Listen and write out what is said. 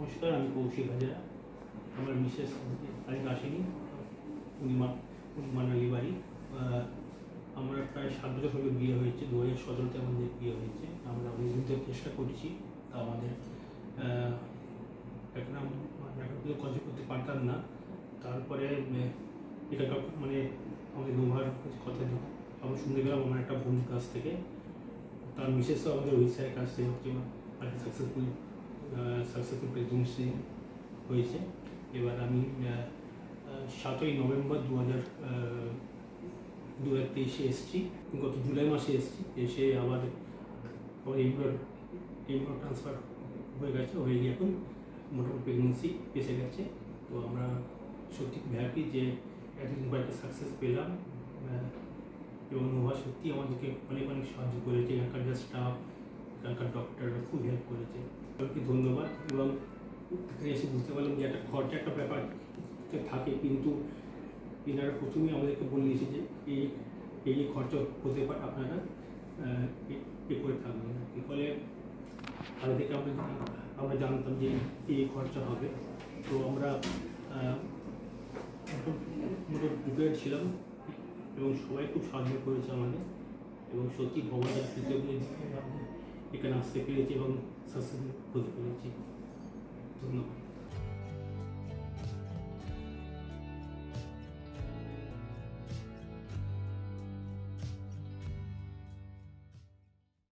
নমস্কার, আমি কৌশিক হাজরা। আমার মিসেস আজকে আসেনি, উনি মানালি বাড়ি। আমরা প্রায় 7 বছর হলে বিয়ে হয়েছে, 2017-তে আমাদের বিয়ে হয়েছে। আমরা অনেকদিন চেষ্টা করছি, তা আমাদের এখন আমরা কাজ করতে পারতাম না। তারপরে এটা মানে আমাদের দুবার কথা আমরা শুনতে পেলাম আমার একটা বন্ধুর কাছ থেকে। তার মিসেসও আমাদের ওই স্যারের কাছ থেকে হচ্ছে আর কি সাকসেসফুল প্রেগনেন্সি হয়েছে। এবার আমি 7ই নভেম্বর 2023 এসেছি, গত জুলাই মাসে এসেছি। এসে আবার এইবার ট্রান্সফার হয়ে গিয়ে এখন মোটামুটি প্রেগনেন্সি এসে গেছে। তো আমরা সত্যি খুব হ্যাপি যে এতদিন পর একটা সাকসেস পেলাম। এবং নোভা সত্যি আমাদেরকে অনেক সাহায্য করেছে। এখানকার যা স্টাফ, এখানকার ডক্টররা খুব হেল্প করেছে, সবাইকে ধন্যবাদ। এবং এখানে এসে বুঝতে পারলাম যে একটা খরচা একটা ব্যাপার থাকে, কিন্তু এনারা প্রথমেই আমাদেরকে বলে দিয়েছে যে এই খরচা হতে পারে, আপনারা এ করে থাকবেন। এর ফলে আগে থেকে আমরা জানতাম যে এই খরচা হবে। তো আমরা মোটামুটি প্রিপেয়ার ছিলাম এবং সবাই খুব সাহায্য করেছে আমাদের। এবং সত্যি ভগবানের কৃতজ্ঞ এখানে আসতে পেরেছি এবং সাকসেসফুল হতে পেরেছি। ধন্যবাদ।